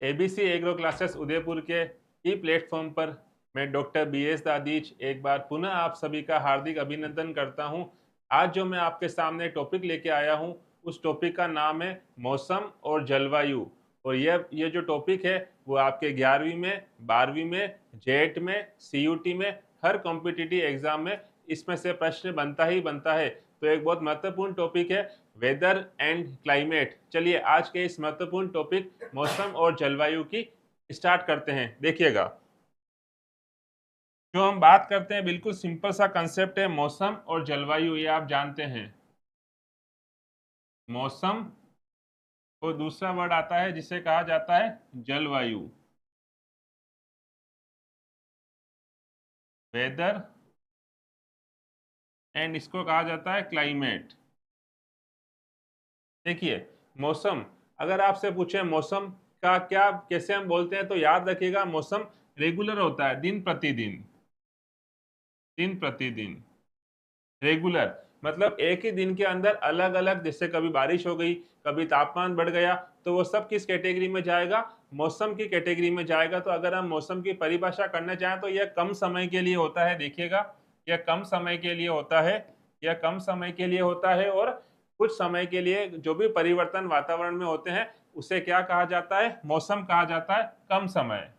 ABC agro classes Udaipur के ई platform पर मैं डॉक्टर बीएस दादीज एक बार पुनः आप सभी का हार्दिक अभिनंदन करता हूं। आज जो मैं आपके सामने टॉपिक लेके आया हूं, उस टॉपिक का नाम है मौसम और जलवायु। और ये जो टॉपिक है वो आपके 11वीं में, 12वीं में, जेट में, सीयूटी में, हर कॉम्पिटिटिव एग्जाम में इसमें से प्रश्न बनता ही बनता है। तो एक बहुत महत्वपूर्ण टॉपिक है वेदर एंड क्लाइमेट। चलिए आज के इस महत्वपूर्ण टॉपिक मौसम और जलवायु की स्टार्ट करते हैं। देखिएगा, जो हम बात करते हैं बिल्कुल सिंपल सा कंसेप्ट है मौसम और जलवायु, ये आप जानते हैं। मौसम और दूसरा वर्ड आता है जिसे कहा जाता है जलवायु, वेदर, एंड इसको कहा जाता है क्लाइमेट। देखिए, मौसम, अगर आपसे पूछे मौसम का क्या कैसे हम बोलते हैं, तो याद रखिएगा मौसम रेगुलर होता है, दिन प्रतिदिन, दिन प्रतिदिन रेगुलर। मतलब एक ही दिन के अंदर अलग अलग, जैसे कभी बारिश हो गई, कभी तापमान बढ़ गया, तो वो सब किस कैटेगरी में जाएगा? मौसम की कैटेगरी में जाएगा। तो अगर हम मौसम की परिभाषा करना चाहें तो यह कम समय के लिए होता है। देखिएगा, यह कम समय के लिए होता है, यह कम समय के लिए होता है। और कुछ समय के लिए जो भी परिवर्तन वातावरण में होते हैं उसे क्या कहा जाता है? मौसम कहा जाता है, कम समय।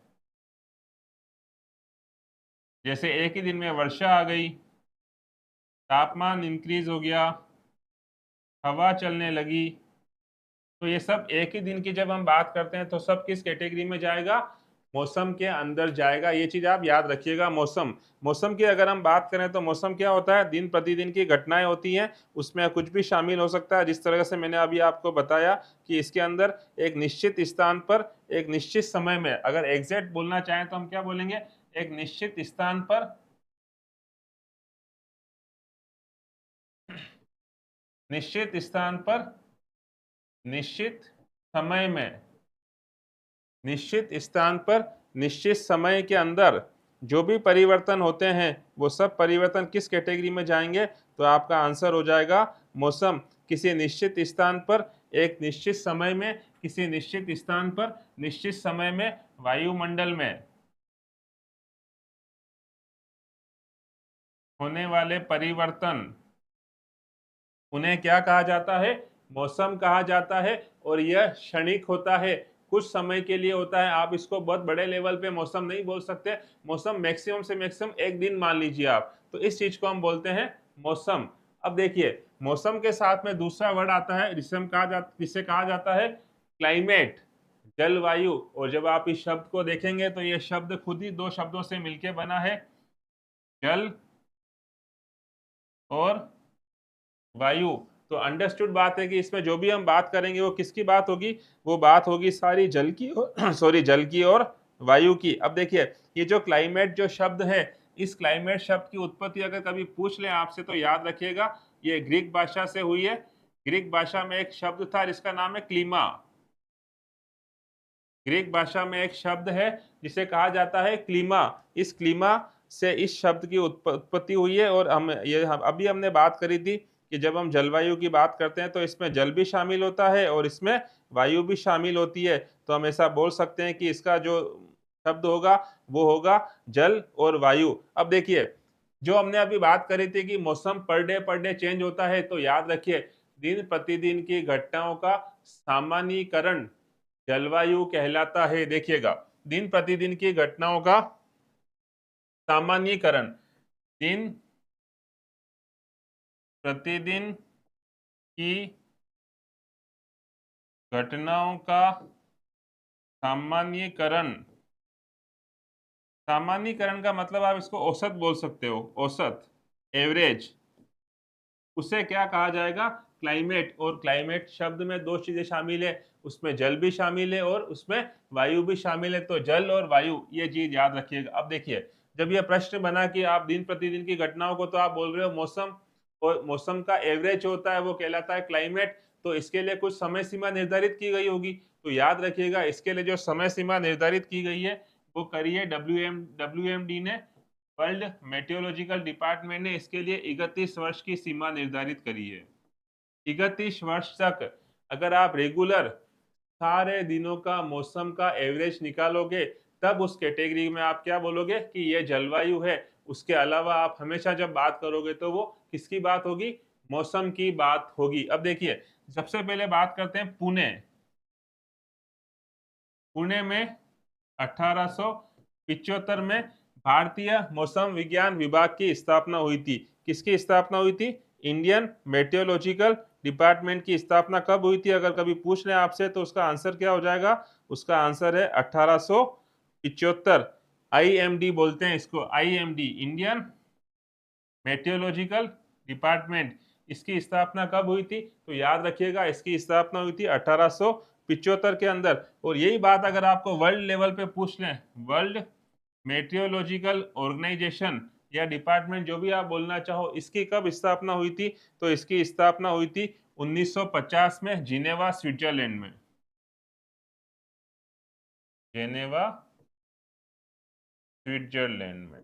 जैसे एक ही दिन में वर्षा आ गई, तापमान इंक्रीज हो गया, हवा चलने लगी, तो ये सब एक ही दिन की जब हम बात करते हैं तो सब किस कैटेगरी में जाएगा? मौसम के अंदर जाएगा। ये चीज आप याद रखिएगा। मौसम, मौसम की अगर हम बात करें तो मौसम क्या होता है? दिन प्रतिदिन की घटनाएं होती हैं, उसमें कुछ भी शामिल हो सकता है। जिस तरह से मैंने अभी आपको बताया कि इसके अंदर एक निश्चित स्थान पर एक निश्चित समय में, अगर एग्जैक्ट बोलना चाहें तो हम क्या बोलेंगे? एक निश्चित स्थान पर, निश्चित स्थान पर, निश्चित समय में, निश्चित स्थान पर निश्चित समय के अंदर जो भी परिवर्तन होते हैं वो सब परिवर्तन किस कैटेगरी में जाएंगे? तो आपका आंसर हो जाएगा मौसम। किसी निश्चित स्थान पर एक निश्चित समय में, किसी निश्चित स्थान पर निश्चित समय में वायुमंडल में होने वाले परिवर्तन, उन्हें क्या कहा जाता है? मौसम कहा जाता है। और यह क्षणिक होता है, कुछ समय के लिए होता है। आप इसको बहुत बड़े लेवल पे मौसम नहीं बोल सकते। मौसम मैक्सिमम से मैक्सिमम एक दिन मान लीजिए आप, तो इस चीज को हम बोलते हैं मौसम। अब देखिए, मौसम के साथ में दूसरा वर्ड आता है जिसे कहा जाता है क्लाइमेट, जलवायु। और जब आप इस शब्द को देखेंगे तो ये शब्द खुद ही दो शब्दों से मिलकर बना है, जल और वायु। तो अंडरस्टूड बात है कि इसमें जो भी हम बात करेंगे वो किसकी बात होगी? वो बात होगी सारी जल की सॉरी, जल की और वायु की। अब देखिए, ये जो क्लाइमेट जो शब्द है, इस क्लाइमेट शब्द की उत्पत्ति अगर कभी पूछ लें आपसे तो याद रखिएगा ये ग्रीक भाषा से हुई है। ग्रीक भाषा में एक शब्द था जिसका नाम है क्लीमा। ग्रीक भाषा में एक शब्द है जिसे कहा जाता है क्लीमा। इस क्लीमा से इस शब्द की उत्पत्ति हुई है। और अभी हमने बात करी थी कि जब हम जलवायु की बात करते हैं तो इसमें जल भी शामिल होता है और इसमें वायु भी शामिल होती है। तो हम ऐसा बोल सकते हैं कि इसका जो शब्द होगा वो होगा जल और वायु। अब देखिए, जो हमने अभी बात करी थी कि मौसम पर डे चेंज होता है, तो याद रखिए दिन प्रतिदिन की घटनाओं का सामान्यीकरण जलवायु कहलाता है। देखिएगा, दिन प्रतिदिन की घटनाओं का सामान्यीकरण, दिन प्रतिदिन की घटनाओं का सामान्यीकरण, सामान्यीकरण का मतलब आप इसको औसत बोल सकते हो, औसत, एवरेज। उसे क्या कहा जाएगा? क्लाइमेट। और क्लाइमेट शब्द में दो चीजें शामिल है, उसमें जल भी शामिल है और उसमें वायु भी शामिल है। तो जल और वायु, ये चीज याद रखिएगा। अब देखिए, जब यह प्रश्न बना कि आप दिन प्रतिदिन की घटनाओं को, तो आप बोल रहे हो मौसम, और मौसम का एवरेज होता है वो कहलाता है क्लाइमेट। तो इसके लिए कुछ समय सीमा निर्धारित की गई होगी। तो याद रखिएगा, इसके लिए जो समय सीमा निर्धारित की गई है वो करी है डब्ल्यूएमडी ने, वर्ल्ड मेट्रोलॉजिकल डिपार्टमेंट ने इसके लिए 31 वर्ष की सीमा निर्धारित करी है। 31 वर्ष तक अगर आप रेगुलर सारे दिनों का मौसम का एवरेज निकालोगे तब उस कैटेगरी में आप क्या बोलोगे कि ये जलवायु है। उसके अलावा आप हमेशा जब बात करोगे तो वो किसकी बात होगी, मौसम की बात होगी। अब देखिए, सबसे पहले बात करते हैं पुणे। पुणे में 1875 में भारतीय मौसम विज्ञान विभाग की स्थापना हुई थी। किसकी स्थापना हुई थी, इंडियन मेट्रोलॉजिकल डिपार्टमेंट की स्थापना कब हुई थी। अगर कभी पूछ लें आपसे तो उसका आंसर क्या हो जाएगा, उसका आंसर है 1875। आईएमडी बोलते हैं इसको, आईएमडी, इंडियन मेट्रोलॉजिकल डिपार्टमेंट। इसकी स्थापना कब हुई थी, तो याद रखिएगा इसकी स्थापना हुई थी 1875 के अंदर। और यही बात अगर आपको वर्ल्ड लेवल पे पूछ लें, वर्ल्ड मेट्रोलॉजिकल ऑर्गेनाइजेशन या डिपार्टमेंट जो भी आप बोलना चाहो, इसकी कब स्थापना हुई थी, तो इसकी स्थापना हुई थी 1950 में जिनेवा स्विट्जरलैंड में। जेनेवा स्विट्जरलैंड में,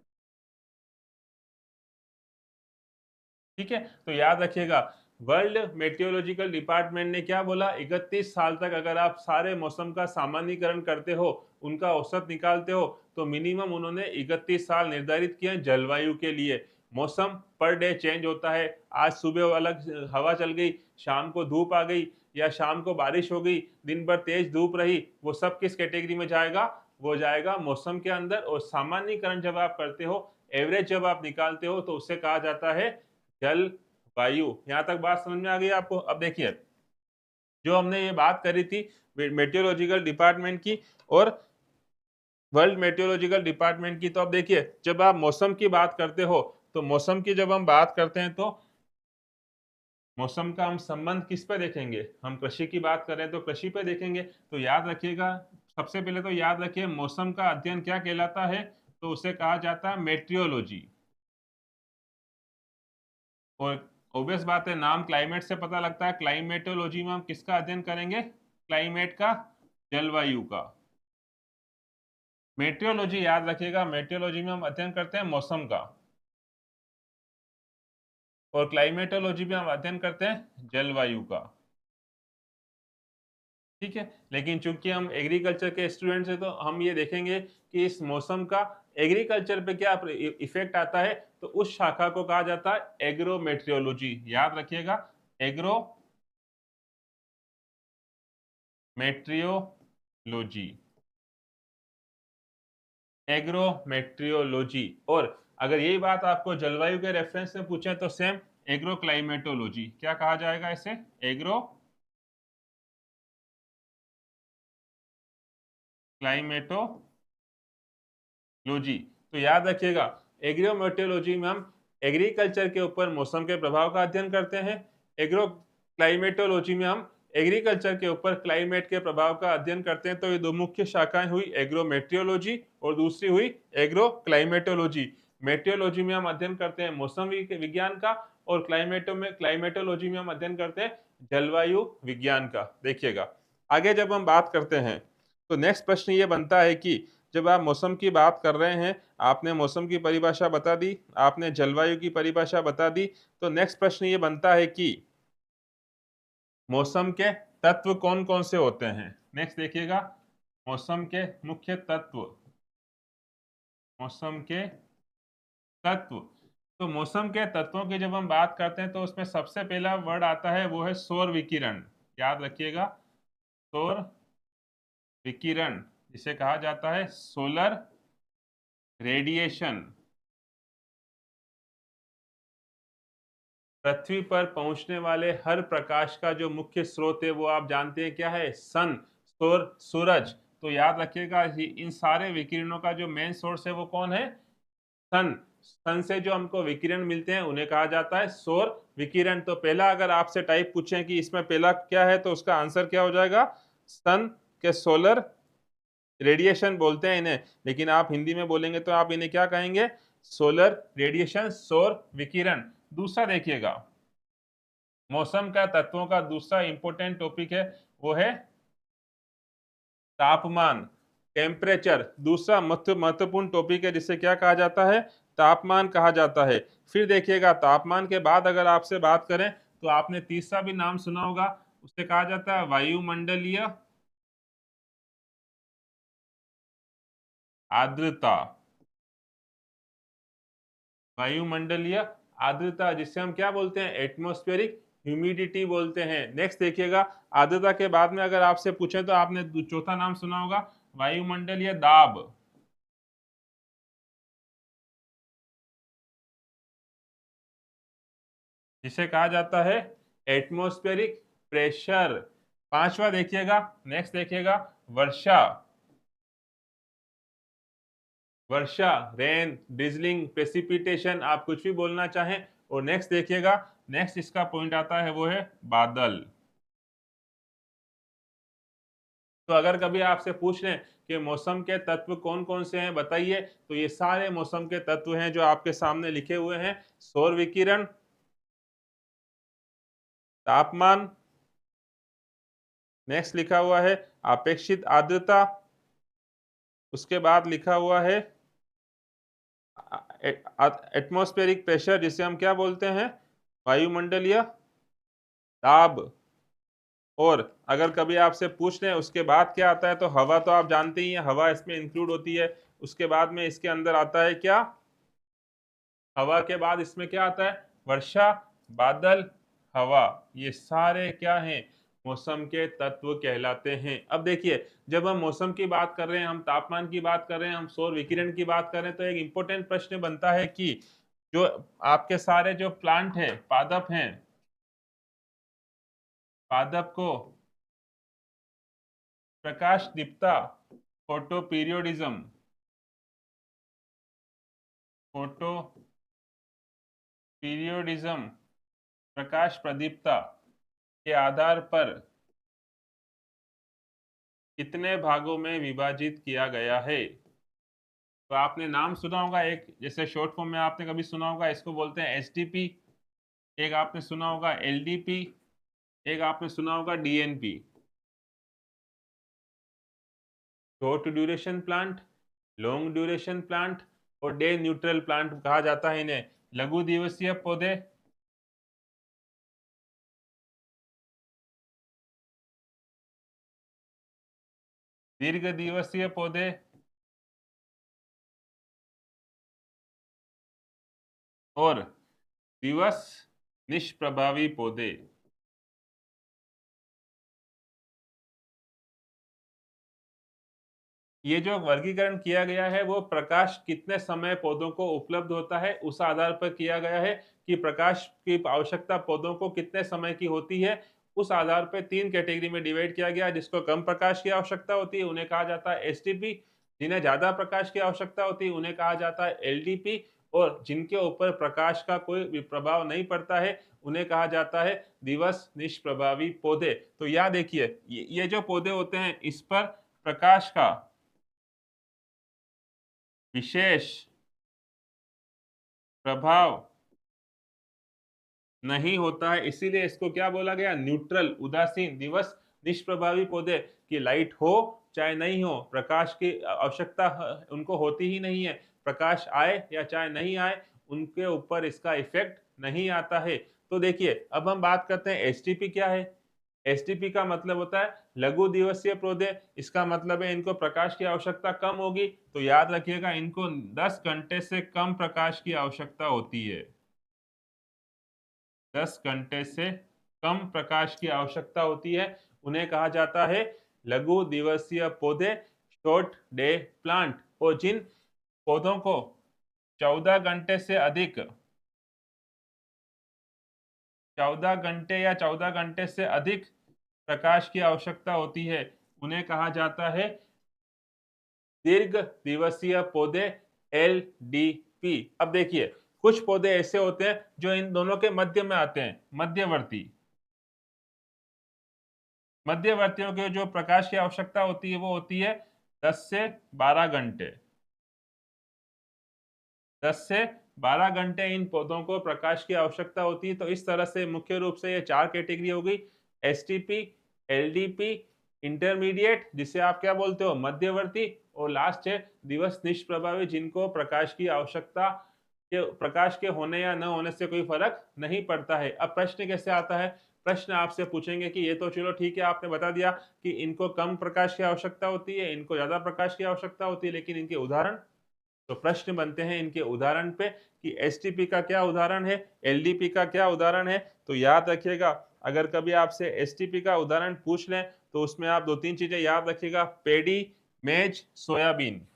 ठीक है। तो याद रखिएगा वर्ल्ड मेट्रोलॉजिकल डिपार्टमेंट ने क्या बोला, 31 साल तक अगर आप सारे मौसम का सामान्यीकरण करते हो, उनका औसत निकालते हो, तो मिनिमम उन्होंने 31 साल निर्धारित किए जलवायु के लिए। मौसम पर डे चेंज होता है, आज सुबह अलग हवा चल गई, शाम को धूप आ गई, या शाम को बारिश हो गई, दिन भर तेज धूप रही, वो सब किस कैटेगरी में जाएगा, वो जाएगा मौसम के अंदर। और सामान्यीकरण जब आप करते हो, एवरेज जब आप निकालते हो, तो उससे कहा जाता है जल वायु। यहां तक बात समझ में आ गई आपको। अब देखिए, जो हमने ये बात करी थी मेट्रोलॉजिकल डिपार्टमेंट की और वर्ल्ड मेट्रोलॉजिकल डिपार्टमेंट की, तो अब देखिए जब आप मौसम की बात करते हो, तो मौसम की जब हम बात करते हैं तो मौसम का हम संबंध किस पे देखेंगे, हम कृषि की बात करें तो कृषि पे देखेंगे। तो याद रखिएगा, सबसे पहले तो याद रखिए मौसम का अध्ययन क्या कहलाता है, तो उसे कहा जाता है मेट्रियोलॉजी। और ओबियस बात है, नाम क्लाइमेट से पता लगता है, क्लाइमेटोलॉजी में हम किसका अध्ययन करेंगे, क्लाइमेट का, जलवायु का। मेट्रियोलॉजी याद रखिएगा, मेट्रियोलॉजी में हम अध्ययन करते हैं मौसम का, और क्लाइमेटोलॉजी में हम अध्ययन करते हैं जलवायु का, ठीक है। लेकिन चूंकि हम एग्रीकल्चर के स्टूडेंट्स हैं, तो हम ये देखेंगे कि इस मौसम का एग्रीकल्चर पे क्या इफेक्ट आता है, तो उस शाखा को कहा जाता है एग्रोमेट्रियोलॉजी। याद रखिएगा, एग्रोमेट्रियोलॉजी, एग्रोमेट्रियोलॉजी। और अगर यही बात आपको जलवायु के रेफरेंस में पूछे तो सेम एग्रोक्लाइमेटोलॉजी। क्या कहा जाएगा इसे, एग्रो क्लाइमेटोलॉजी। तो याद रखिएगा, एग्रोमेट्रोलॉजी में हम एग्रीकल्चर के ऊपर मौसम के प्रभाव का अध्ययन करते हैं, एग्रो क्लाइमेटोलॉजी में हम एग्रीकल्चर के ऊपर क्लाइमेट के प्रभाव का अध्ययन करते हैं। तो ये दो मुख्य शाखाएं हुई, एग्रोमेट्रियोलॉजी और दूसरी हुई एग्रो क्लाइमेटोलॉजी। मेट्रियोलॉजी में हम अध्ययन करते हैं मौसम विज्ञान का, और क्लाइमेटोलॉजी में हम अध्ययन करते हैं जलवायु विज्ञान का। देखिएगा, आगे जब हम बात करते हैं तो नेक्स्ट प्रश्न ये बनता है कि जब आप मौसम की बात कर रहे हैं, आपने मौसम की परिभाषा बता दी, आपने जलवायु की परिभाषा बता दी, तो नेक्स्ट प्रश्न ये बनता है कि मौसम के तत्व कौन कौन से होते हैं। नेक्स्ट देखिएगा, मौसम के मुख्य तत्व, मौसम के तत्व। तो मौसम के तत्वों की जब हम बात करते हैं, तो उसमें सबसे पहला वर्ड आता है, वो है सौर विकिरण। याद रखिएगा, सौर विकिरण, जिसे कहा जाता है सोलर रेडिएशन। पृथ्वी पर पहुंचने वाले हर प्रकाश का जो मुख्य स्रोत है, वो आप जानते हैं क्या है, सन, सूरज। तो याद रखिएगा, इन सारे विकिरणों का जो मेन सोर्स है वो कौन है, सन। सन से जो हमको विकिरण मिलते हैं उन्हें कहा जाता है सौर विकिरण। तो पहला अगर आपसे टाइप पूछें कि इसमें पहला क्या है, तो उसका आंसर क्या हो जाएगा, सन के सोलर रेडिएशन बोलते हैं इन्हें, लेकिन आप हिंदी में बोलेंगे तो आप इन्हें क्या कहेंगे, सोलर रेडिएशन, सौर विकिरण। दूसरा देखिएगा, मौसम का तत्वों का दूसरा इंपॉर्टेंट टॉपिक है, वो है तापमान, टेम्परेचर। दूसरा महत्वपूर्ण टॉपिक है, जिसे क्या कहा जाता है, तापमान कहा जाता है। फिर देखिएगा, तापमान के बाद अगर आपसे बात करें तो आपने तीसरा भी नाम सुना होगा, उसे कहा जाता है वायुमंडलीय आर्द्रता, वायुमंडलीय आर्द्रता, जिससे हम क्या बोलते हैं, एटमॉस्फेरिक ह्यूमिडिटी बोलते हैं। नेक्स्ट देखिएगा, आर्द्रता के बाद में अगर आपसे पूछे तो आपने चौथा नाम सुना होगा, वायुमंडलीय दाब, जिसे कहा जाता है एटमॉस्फेरिक प्रेशर। पांचवा देखिएगा, नेक्स्ट देखिएगा, वर्षा, वर्षा, रेन, ड्रिजलिंग, प्रेसिपिटेशन, आप कुछ भी बोलना चाहें। और नेक्स्ट देखिएगा, नेक्स्ट इसका पॉइंट आता है वो है बादल। तो अगर कभी आपसे पूछ लें कि मौसम के तत्व कौन कौन से हैं बताइए, तो ये सारे मौसम के तत्व हैं जो आपके सामने लिखे हुए हैं। सौर विकिरण, तापमान, नेक्स्ट लिखा हुआ है अपेक्षित आर्द्रता, उसके बाद लिखा हुआ है एटमॉस्फेरिक प्रेशर, जिसे हम क्या बोलते हैं, वायुमंडलीय दाब। और अगर कभी आपसे पूछ लें उसके बाद क्या आता है, तो हवा तो आप जानते ही हैं, हवा इसमें इंक्लूड होती है। उसके बाद में इसके अंदर आता है क्या, हवा के बाद इसमें क्या आता है, वर्षा, बादल, हवा। ये सारे क्या हैं, मौसम के तत्व कहलाते हैं। अब देखिए, जब हम मौसम की बात कर रहे हैं, हम तापमान की बात कर रहे हैं, हम सौर विकिरण की बात कर रहे हैं, तो एक इंपॉर्टेंट प्रश्न बनता है कि जो आपके सारे जो प्लांट हैं, पादप हैं, पादप को प्रकाश दीप्ता, फोटो पीरियोडिज्म, फोटो पीरियोडिज्म, प्रकाश प्रदीप्ता के आधार पर कितने भागों में विभाजित किया गया है। तो आपने नाम सुना होगा, एक जैसे शॉर्ट फॉर्म में आपने कभी सुना होगा, इसको बोलते हैं एसटीपी, एक आपने सुना होगा एलडीपी, एक आपने सुना होगा DNP. Short duration plant, long duration plant और डे न्यूट्रल प्लांट कहा जाता है इन्हें। लघु दिवसीय पौधे, दीर्घ दिवसीय पौधे और दिवस निष्प्रभावी पौधे। ये जो वर्गीकरण किया गया है वो प्रकाश कितने समय पौधों को उपलब्ध होता है उस आधार पर किया गया है, कि प्रकाश की आवश्यकता पौधों को कितने समय की होती है। उस आधार पर तीन कैटेगरी में डिवाइड किया गया है। जिसको कम प्रकाश की आवश्यकता होती है उन्हें कहा जाता है एसटीपी, जिन्हें ज्यादा प्रकाश की आवश्यकता होती है उन्हें कहा जाता है एलडीपी, और जिनके ऊपर प्रकाश का कोई भी प्रभाव नहीं पड़ता है उन्हें कहा जाता है दिवस निष्प्रभावी पौधे। तो यह देखिए, ये जो पौधे होते हैं इस पर प्रकाश का विशेष प्रभाव नहीं होता है, इसीलिए इसको क्या बोला गया, न्यूट्रल, उदासीन, दिवस निष्प्रभावी पौधे। की लाइट हो चाहे नहीं हो, प्रकाश की आवश्यकता उनको होती ही नहीं है। प्रकाश आए या चाहे नहीं आए, उनके ऊपर इसका इफेक्ट नहीं आता है। तो देखिए, अब हम बात करते हैं एसटीपी क्या है। एसटीपी का मतलब होता है लघु दिवसीय पौधे। इसका मतलब है इनको प्रकाश की आवश्यकता कम होगी, तो याद रखिएगा इनको 10 घंटे से कम प्रकाश की आवश्यकता होती है। 10 घंटे से कम प्रकाश की आवश्यकता होती है, उन्हें कहा जाता है लघु दिवसीय पौधे, शॉर्ट डे प्लांट। और जिन पौधों को 14 घंटे से अधिक, 14 घंटे या 14 घंटे से अधिक प्रकाश की आवश्यकता होती है उन्हें कहा जाता है दीर्घ दिवसीय पौधे, एलडीपी। अब देखिए, कुछ पौधे ऐसे होते हैं जो इन दोनों के मध्य में आते हैं, मध्यवर्ती। मध्यवर्तियों के जो प्रकाश की आवश्यकता होती है वो होती है 10 से 12 घंटे। 10 से 12 घंटे इन पौधों को प्रकाश की आवश्यकता होती है। तो इस तरह से मुख्य रूप से ये चार कैटेगरी हो गई, एसटीपी, एलडीपी, इंटरमीडिएट जिसे आप क्या बोलते हो, मध्यवर्ती, और लास्ट है दिवस निष्प्रभावी, जिनको प्रकाश की आवश्यकता के, प्रकाश के होने या न होने से कोई फर्क नहीं पड़ता है। अब प्रश्न कैसे आता है, प्रश्न आपसे पूछेंगे कि ये तो चलो ठीक है, आपने बता दिया कि इनको कम प्रकाश की आवश्यकता होती है, इनको ज्यादा प्रकाश की आवश्यकता होती है, लेकिन इनके उदाहरण, तो प्रश्न बनते हैं इनके उदाहरण पे कि एसटीपी का क्या उदाहरण है, एलडीपी का क्या उदाहरण है। तो याद रखिएगा, अगर कभी आपसे एसटीपी का उदाहरण पूछ लें तो उसमें आप दो तीन चीजें याद रखिएगा, पेडी, मेज, सोयाबीन।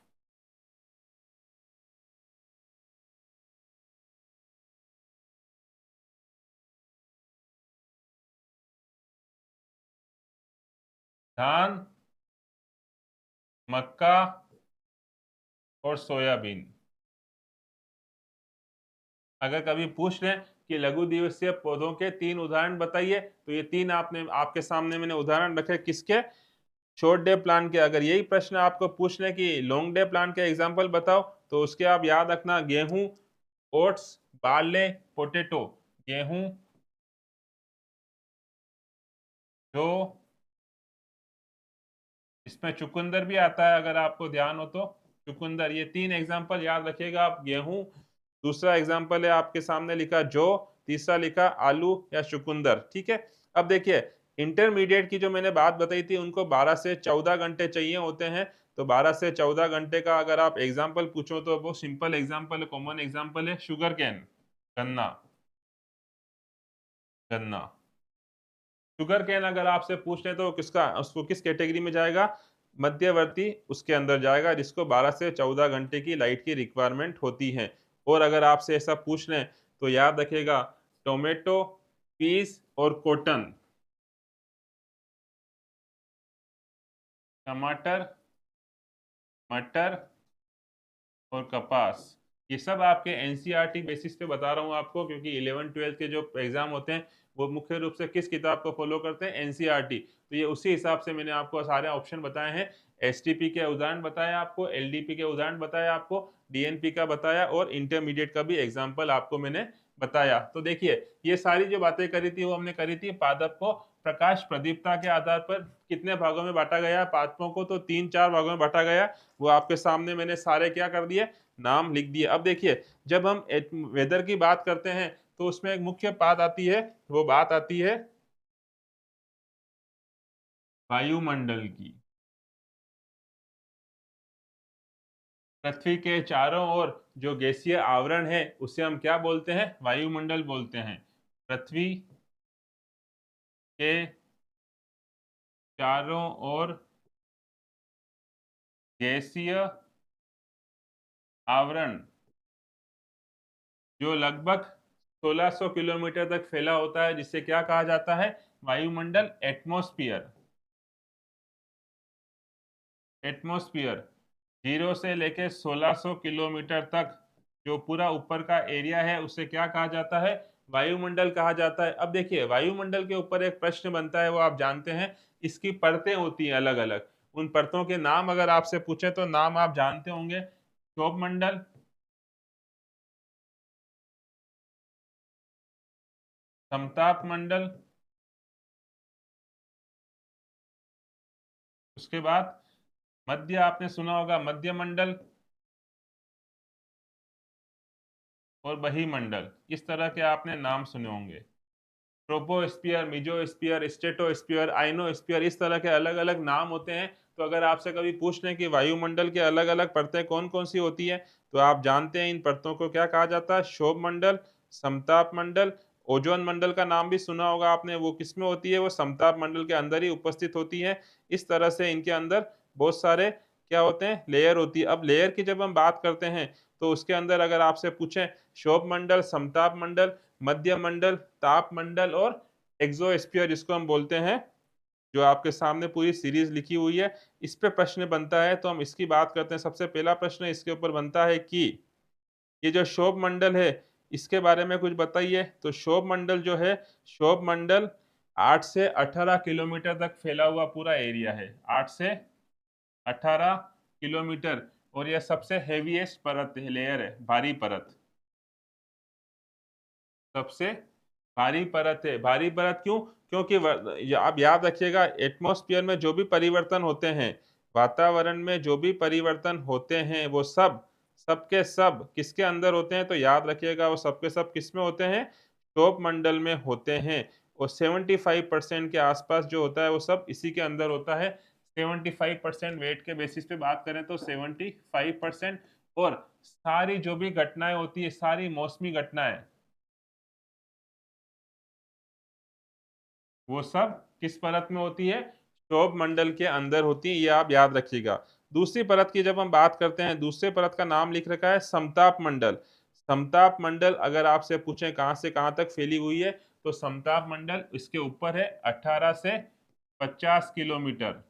धान, मक्का और सोयाबीन। अगर कभी पूछ लें कि लघु दिवसीय पौधों के तीन उदाहरण बताइए, तो ये तीन आपने आपके सामने मैंने उदाहरण रखे, किसके, शॉर्ट डे प्लांट के। अगर यही प्रश्न आपको पूछ लें कि लॉन्ग डे प्लांट के एग्जाम्पल बताओ, तो उसके आप याद रखना, गेहूं, ओट्स, बार्ले, पोटेटो। गेहूं, जो, इसमें चुकंदर भी आता है अगर आपको ध्यान हो तो, चुकंदर। ये तीन एग्जाम्पल याद रखिएगा आप, गेहूं, दूसरा एग्जाम्पल है आपके सामने लिखा जो, तीसरा लिखा आलू या चुकंदर। ठीक है। अब देखिए, इंटरमीडिएट की जो मैंने बात बताई थी, उनको 12 से 14 घंटे चाहिए होते हैं। तो 12 से 14 घंटे का अगर आप एग्जाम्पल पूछो तो वो सिंपल एग्जाम्पल है, कॉमन एग्जाम्पल है, शुगर कैन, गन्ना। गन्ना, शुगर केन अगर आपसे पूछ ले तो किसका, उसको किस कैटेगरी में जाएगा, मध्यवर्ती उसके अंदर जाएगा, जिसको 12 से 14 घंटे की लाइट की रिक्वायरमेंट होती है। और अगर आपसे ऐसा पूछ लें तो याद रखिएगा, टोमेटो, पीस और कॉटन, टमाटर, मटर और कपास। ये सब आपके एनसीईआरटी बेसिस पे बता रहा हूँ आपको, क्योंकि 11 12 के जो एग्जाम होते हैं वो मुख्य रूप से किस किताब को फॉलो करते हैं, एनसीईआरटी। तो ये उसी हिसाब से मैंने आपको सारे ऑप्शन बताए हैं। एसटीपी के उदाहरण बताए आपको, एलडीपी के उदाहरण बताया आपको, डीएनपी का बताया, और इंटरमीडिएट का भी एग्जाम्पल आपको मैंने बताया। तो देखिए, ये सारी जो बातें करी थी वो हमने करी थी पादप को प्रकाश प्रदीप्तता के आधार पर कितने भागों में बांटा गया। पादपों को तो 3 4 भागों में बांटा गया, वो आपके सामने मैंने सारे क्या कर दिए, नाम लिख दिए। अब देखिए, जब हम वेदर की बात करते हैं तो उसमें एक मुख्य बात आती है, वो बात आती है वायुमंडल की। पृथ्वी के चारों ओर जो गैसीय आवरण है उसे हम क्या बोलते हैं, वायुमंडल बोलते हैं। पृथ्वी के चारों ओर गैसीय आवरण जो लगभग 1600 किलोमीटर तक फैला होता है, जिसे क्या कहा जाता है, वायुमंडल, एटमॉस्फेयर। एटमॉस्फेयर 0 से लेके 1600 किलोमीटर तक जो पूरा ऊपर का एरिया है उसे क्या कहा जाता है, वायुमंडल कहा जाता है। अब देखिए, वायुमंडल के ऊपर एक प्रश्न बनता है, वो आप जानते हैं, इसकी परतें होती हैं अलग अलग। उन परतों के नाम अगर आपसे पूछे तो नाम आप जानते होंगे, क्षोभ मंडल, समताप मंडल, उसके बाद मध्य, आपने सुना होगा मध्य मंडल, और बहिमंडल। इस तरह के आपने नाम सुने होंगे, ट्रोपोस्फियर, मिजोस्फियर, स्ट्रेटोस्फियर, आइनोस्फियर, इस तरह के अलग अलग नाम होते हैं। तो अगर आपसे कभी पूछ लें कि वायुमंडल के अलग अलग परतें कौन कौन सी होती है, तो आप जानते हैं इन परतों को क्या कहा जाता है, क्षोभ मंडल, समताप मंडल। ओजोन मंडल का नाम भी सुना होगा आपने, वो किसमें होती है, वो समताप मंडल के अंदर ही उपस्थित होती है। इस तरह से इनके अंदर बहुत सारे क्या होते हैं, लेयर होती है। अब लेयर की जब हम बात करते हैं तो उसके अंदर अगर आपसे पूछें, क्षोभ मंडल, समताप मंडल, मध्य मंडल, ताप मंडल और एक्सोस्फीयर जिसको हम बोलते हैं, जो आपके सामने पूरी सीरीज लिखी हुई है, इस पे प्रश्न बनता है। तो हम इसकी बात करते हैं। सबसे पहला प्रश्न इसके ऊपर बनता है कि ये जो क्षोभ मंडल है इसके बारे में कुछ बताइए। तो क्षोभ मंडल जो है, क्षोभ मंडल 8 से 18 किलोमीटर तक फैला हुआ पूरा एरिया है, 8 से 18 किलोमीटर। और यह सबसे हेवीएस्ट परत है, लेयर है, भारी परत, सबसे भारी परत है। भारी परत क्यों, क्योंकि आप याद रखिएगा, एटमॉस्फेयर में जो भी परिवर्तन होते हैं, वातावरण में जो भी परिवर्तन होते हैं, वो सब सबके सब किसके अंदर होते हैं, तो याद रखिएगा वो सबके सब किस में होते हैं, क्षोभ मंडल में होते हैं। और 75% के आसपास जो होता है वो सब इसी के अंदर होता है। 75% वेट के बेसिस पे बात करें तो 75%। और सारी जो भी घटनाएं होती है, सारी मौसमी घटनाएं, वो सब किस परत में होती है? क्षोभ मंडल के अंदर होती है, ये आप याद रखिएगा। दूसरी परत की जब हम बात करते हैं, दूसरे परत का नाम लिख रखा है समताप मंडल। समताप मंडल अगर आपसे पूछें कहां से कहां तक फैली हुई है, तो समताप मंडल इसके ऊपर है 18 से 50 किलोमीटर।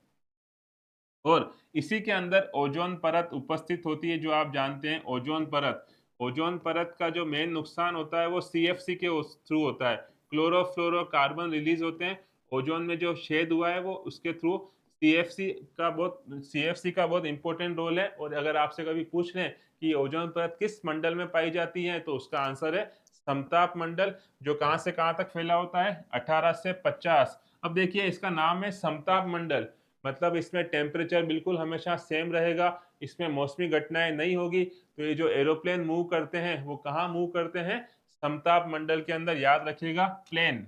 और इसी के अंदर ओजोन परत उपस्थित होती है, जो आप जानते हैं ओजोन परत। ओजोन परत का जो मेन नुकसान होता है वो सीएफसी के थ्रू होता है, क्लोरोफ्लोरोकार्बन रिलीज होते हैं। ओजोन में जो छेद हुआ है वो उसके थ्रू सीएफसी का बहुत इंपॉर्टेंट रोल है। और अगर आपसे कभी पूछ लें कि ओजोन परत किस मंडल में पाई जाती है, तो उसका आंसर है समताप मंडल, जो कहां से कहां तक फैला होता है? 18 से 50। अब देखिए, इसका नाम है समताप मंडल, मतलब इसमें टेम्परेचर बिल्कुल हमेशा सेम रहेगा, इसमें मौसमी घटनाएं नहीं होगी। तो ये जो एरोप्लेन मूव करते हैं वो कहाँ मूव करते हैं? समताप मंडल के अंदर, याद रखिएगा। प्लेन,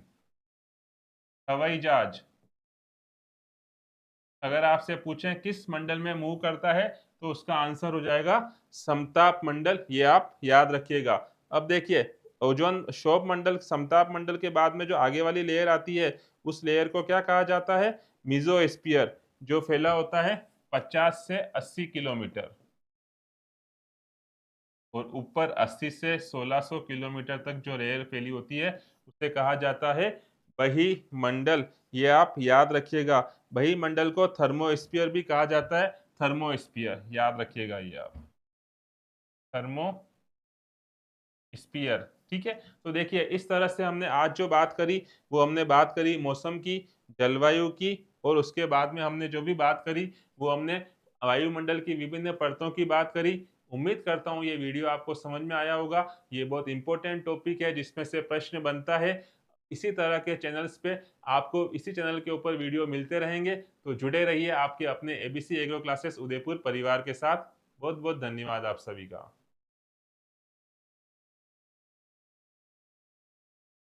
हवाई जहाज, अगर आपसे पूछें किस मंडल में मूव करता है, तो उसका आंसर हो जाएगा समताप मंडल, ये आप याद रखिएगा। अब देखिए, ओजोन क्षोभ मंडल, समताप मंडल के बाद में जो आगे वाली लेयर आती है, उस लेयर को क्या कहा जाता है? मीजोस्फीयर, जो फैला होता है 50 से 80 किलोमीटर। और ऊपर 80 से 1600 किलोमीटर तक जो लेयर फैली होती है, उसे कहा जाता है बहिमंडल, ये आप याद रखिएगा। बहिमंडल को थर्मोस्फीयर भी कहा जाता है, थर्मोस्फीयर, याद रखिएगा ये आप, थर्मोस्फीयर। ठीक है। तो देखिए, इस तरह से हमने आज जो बात करी, वो हमने बात करी मौसम की, जलवायु की, और उसके बाद में हमने जो भी बात करी, वो हमने वायुमंडल की विभिन्न परतों की बात करी। उम्मीद करता हूँ ये वीडियो आपको समझ में आया होगा। ये बहुत इंपॉर्टेंट टॉपिक है जिसमें से प्रश्न बनता है। इसी तरह के चैनल्स पे आपको इसी चैनल के ऊपर वीडियो मिलते रहेंगे, तो जुड़े रहिए आपके अपने एबीसी एग्रो क्लासेस उदयपुर परिवार के साथ। बहुत बहुत धन्यवाद आप सभी का।